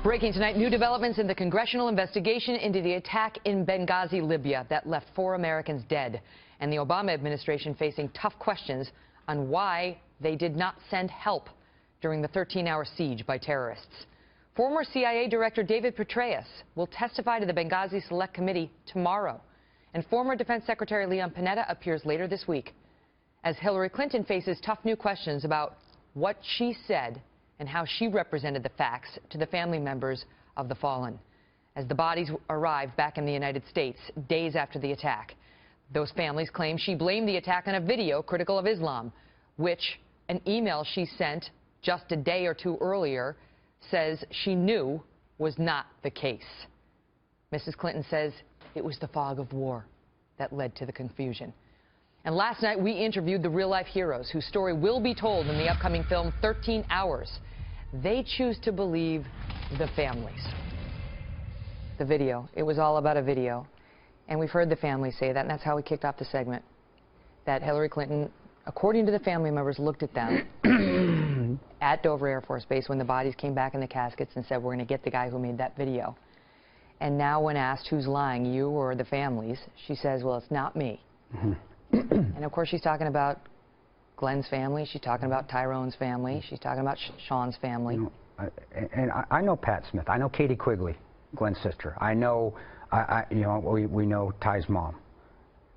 Breaking tonight, new developments in the congressional investigation into the attack in Benghazi, Libya, that left 4 Americans dead. And the Obama administration facing tough questions on why they did not send help during the 13-hour siege by terrorists. Former CIA Director David Petraeus will testify to the Benghazi Select Committee tomorrow. And former Defense Secretary Leon Panetta appears later this week as Hillary Clinton faces tough new questions about what she said and how she represented the facts to the family members of the fallen. As the bodies arrived back in the United States days after the attack, those families claim she blamed the attack on a video critical of Islam, which an email she sent just a day or two earlier says she knew was not the case. Mrs. Clinton says it was the fog of war that led to the confusion. And last night, we interviewed the real-life heroes whose story will be told in the upcoming film 13 Hours. They choose to believe the families. The video. It was all about a video. And we've heard the families say that, and that's how we kicked off the segment, that Hillary Clinton, according to the family members, looked at them at Dover Air Force Base when the bodies came back in the caskets and said, we're going to get the guy who made that video. And now when asked who's lying, you or the families, she says, well, it's not me. And of course, she's talking about Glenn's family. She's talking about Tyrone's family. She's talking about Sean's family. You know, I know Pat Smith. I know Katie Quigley, Glenn's sister. I know, you know, we know Ty's mom.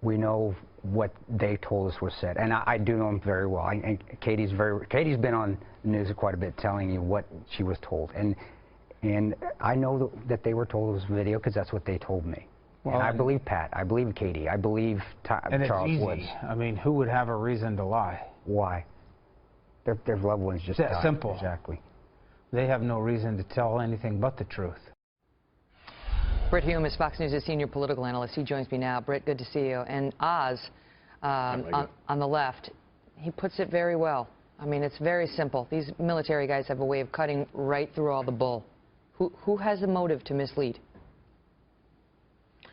We know what they told us was said, and I do know them very well. And Katie's been on the news quite a bit, telling you what she was told, and I know that they were told it was video because that's what they told me. Well, and I believe Pat. I believe Katie. I believe Charles Woods. I mean, who would have a reason to lie? Why? Their loved ones just died. Simple. Exactly. They have no reason to tell anything but the truth. Brit Hume is Fox News' senior political analyst. He joins me now. Brit, good to see you. And Oz, on the left, he puts it very well. I mean, it's very simple. These military guys have a way of cutting right through all the bull. Who has the motive to mislead?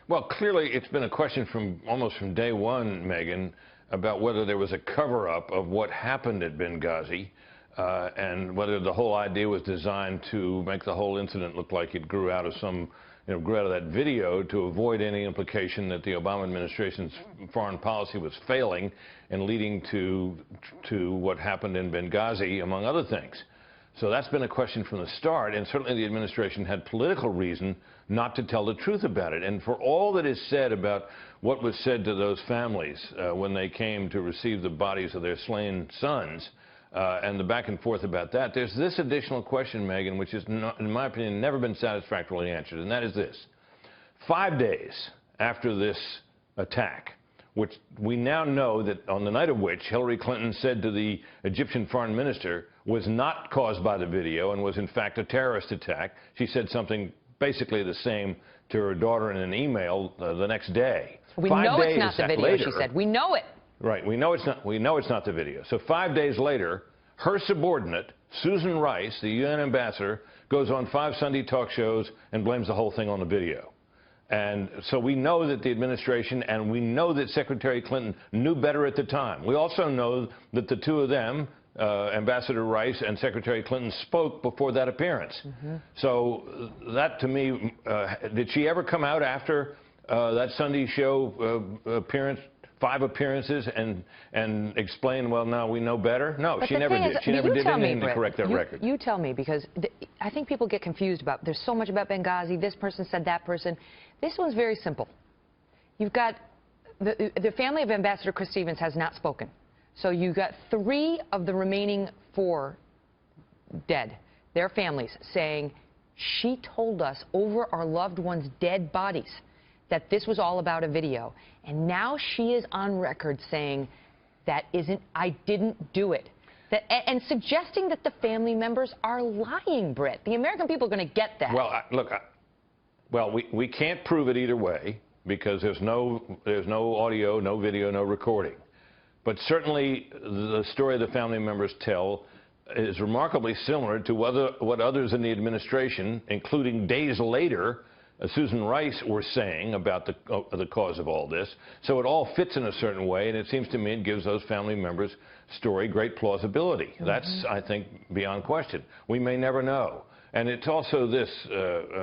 Well, clearly, it's been a question almost from day one, Megan, about whether there was a cover-up of what happened at Benghazi, and whether the whole idea was designed to make the whole incident look like it grew out of that video to avoid any implication that the Obama administration's foreign policy was failing and leading to what happened in Benghazi, among other things. So that's been a question from the start, and certainly the administration had political reason not to tell the truth about it. And for all that is said about what was said to those families when they came to receive the bodies of their slain sons, and the back and forth about that, there's this additional question, Megan, which is, in my opinion, never been satisfactorily answered, and that is this. 5 days after this attack, which we now know that on the night of which Hillary Clinton said to the Egyptian foreign minister was not caused by the video and was in fact a terrorist attack. She said something basically the same to her daughter in an email the next day. We know it's not the video, she said. We know it. Right. We know it's not the video. So 5 days later, her subordinate, Susan Rice, the UN ambassador, goes on 5 Sunday talk shows and blames the whole thing on the video. And so we know that the administration, and we know that Secretary Clinton knew better at the time. We also know that the two of them, Ambassador Rice and Secretary Clinton, spoke before that appearance. So that, to me, did she ever come out after that Sunday show appearance, 5 appearances, and explain, well, now we know better? No, she never did. She never did anything to correct that record. You tell me, because I think people get confused about, there's so much about Benghazi, this person said that person. This one's very simple. You've got, the family of Ambassador Chris Stevens has not spoken. So you've got 3 of the remaining 4 dead, their families, saying, she told us over our loved ones' dead bodies that this was all about a video. And now she is on record saying, I didn't do it. And suggesting that the family members are lying, Brit. The American people are going to get that. Well, look, we can't prove it either way because there's no audio, no video, no recording. But certainly the story the family members tell is remarkably similar to what others in the administration, including days later, Susan Rice were saying about the cause of all this. So it all fits in a certain way, and it seems to me it gives those family members' story great plausibility. That's, I think, beyond question. We may never know. And it's also this,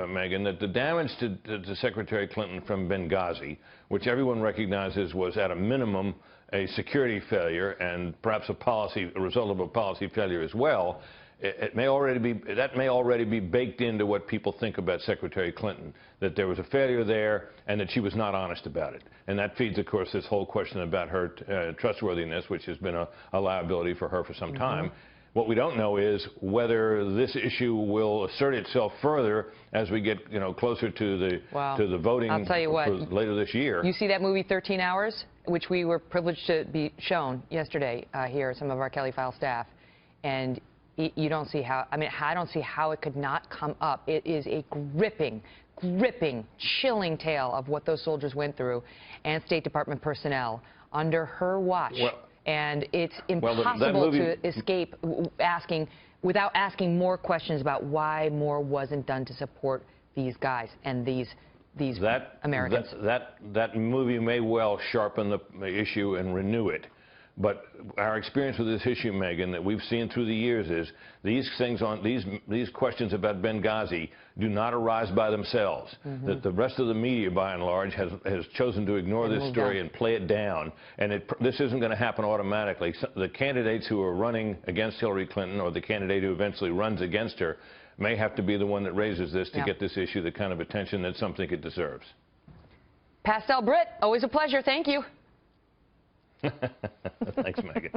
Megan, that the damage to Secretary Clinton from Benghazi, which everyone recognizes was at a minimum a security failure and perhaps a result of a policy failure as well, that may already be baked into what people think about Secretary Clinton, that there was a failure there and that she was not honest about it. And that feeds, of course, this whole question about her trustworthiness, which has been a liability for her for some time. What we don't know is whether this issue will assert itself further as we get, closer to the voting. I'll tell you what, later this year. You see that movie 13 Hours, which we were privileged to be shown yesterday here, some of our Kelly File staff, and you don't see how, I don't see how it could not come up. It is a gripping, chilling tale of what those soldiers went through and State Department personnel under her watch. And it's impossible to escape without asking more questions about why more wasn't done to support these guys and these Americans. That movie may well sharpen the issue and renew it. But our experience with this issue, Megan, that we've seen through the years is these questions about Benghazi do not arise by themselves. That the rest of the media, by and large, has chosen to ignore this story and play it down. And this isn't going to happen automatically. The candidates who are running against Hillary Clinton, or the candidate who eventually runs against her, may have to be the one that raises this to get this issue the kind of attention that some think it deserves. Pastel Brit, always a pleasure. Thank you. Thanks, Megan.